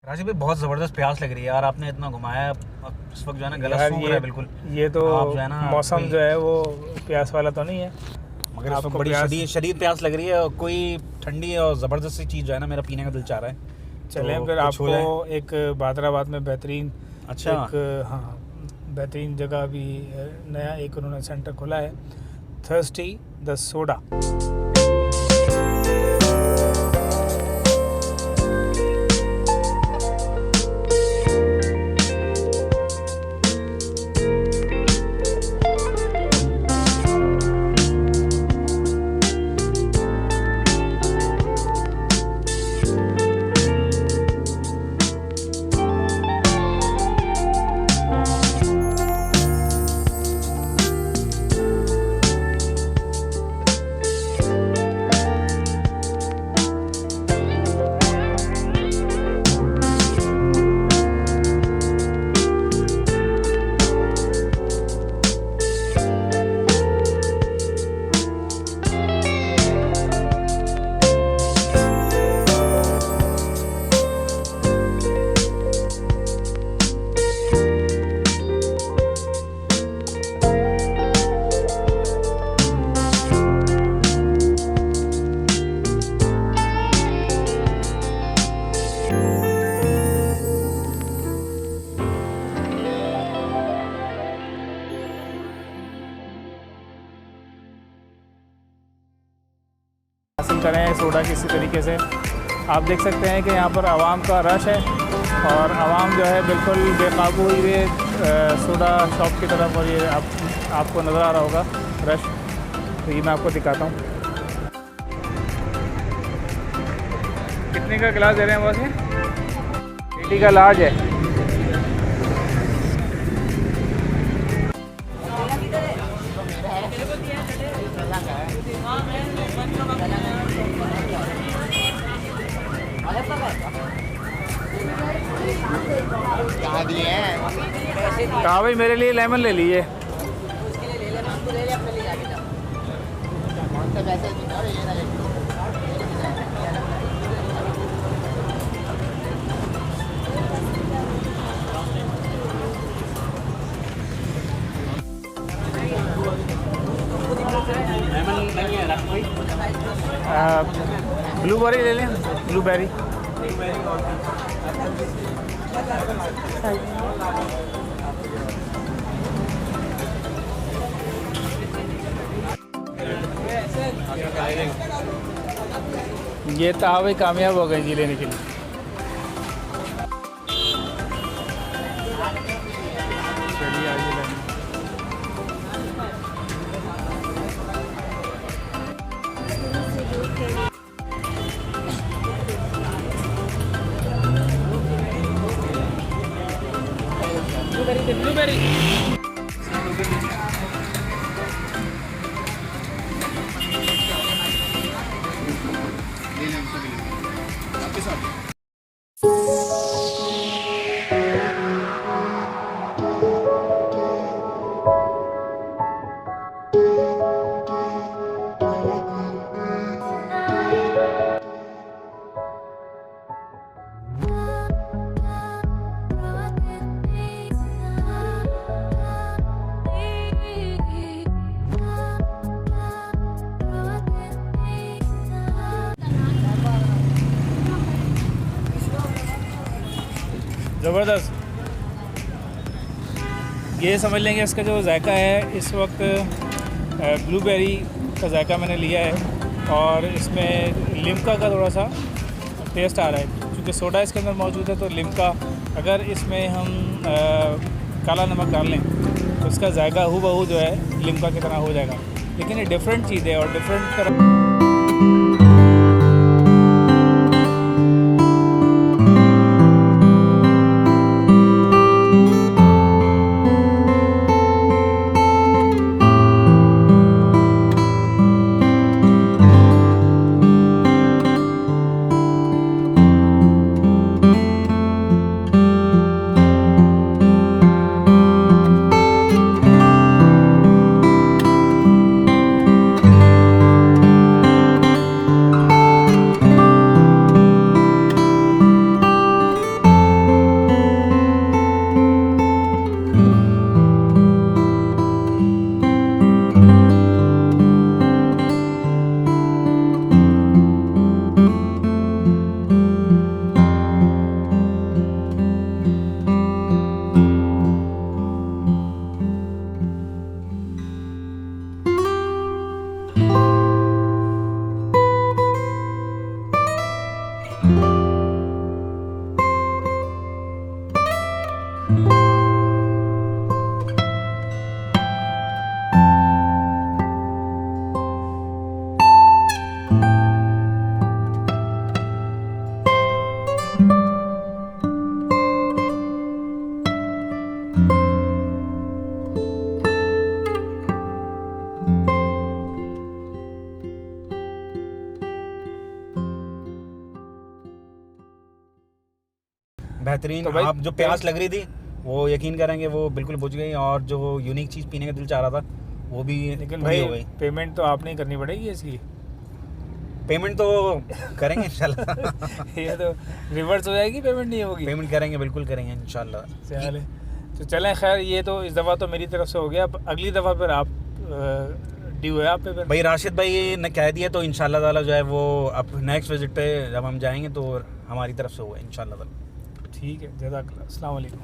राजीव भाई बहुत ज़बरदस्त प्यास लग रही है यार, आपने इतना घुमाया। इस वक्त जो है ना गला सूख रहा है बिल्कुल। ये तो आप जो है ना मौसम जो है वो प्यास वाला तो नहीं है, मगर इस वक्त आपको बड़ी शदीद प्यास लग रही है और कोई ठंडी और ज़बरदस्त सी चीज़ जो है ना मेरा पीने का दिल चाह रहा है। चलें तो फिर कुछ हो आपको एक बादराबाद में बेहतरीन अच्छा एक हाँ बेहतरीन जगह भी नया एक उन्होंने सेंटर खोला है, थर्स्टी द सोडा। हासिल करें सोडा किसी तरीके से। आप देख सकते हैं कि यहाँ पर आवाम का रश है और आवाम जो है बिल्कुल बेकाबू हुए सोडा शॉप की तरफ, और ये आपको नज़र आ रहा होगा रश। तो ये मैं आपको दिखाता हूँ। कितने का गिलास दे रहे हैं बॉस? ये 80 का लार्ज है। कहाँ दिए हैं? कहा भाई मेरे लिए लेमन ले लीजिए। कौन से पैसे ये ना ब्लूबेरी ले लें, ब्लूबेरी। ये तावे कामयाब हो गए जी लेने के लिए। चलिए आगे लें। ब्लूबेरी ज़बरदस्त। ये समझ लेंगे इसका जो जायका है इस वक्त ब्लूबेरी का जायका मैंने लिया है और इसमें लिम्का का थोड़ा सा टेस्ट आ रहा है। क्योंकि सोडा इसके अंदर मौजूद है तो लिम्का, अगर इसमें हम काला नमक डाल लें तो इसका जायका हूबहू जो है लिम्का की तरह हो जाएगा। लेकिन ये डिफरेंट चीज़ है और डिफरेंट तरह बेहतरीन। तो भाई आप जो प्यास लग रही थी वो यकीन करेंगे वो बिल्कुल बुझ गई, और जो यूनिक चीज़ पीने का दिल चाह रहा था वो भी लेकिन पूरी हो भाई गई। पेमेंट तो आपने ही करनी पड़ेगी इसकी। पेमेंट तो करेंगे इंशाल्लाह। ये तो रिवर्स हो जाएगी, पेमेंट नहीं होगी। पेमेंट करेंगे, बिल्कुल करेंगे इंशाल्लाह। चले तो चलें, खैर ये तो इस दफ़ा तो मेरी तरफ से हो गया। अब अगली दफ़ा फिर आप ड्यू है आप पे फिर। भाई राशिद भाई ने कह दिया तो इंशाल्लाह ताला जो है वो अब नेक्स्ट विजिट पे जब हम जाएंगे तो हमारी तरफ से होगा इंशाल्लाह ताला। ठीक है, जज़ाकल्लाह, अस्सलाम वालेकुम।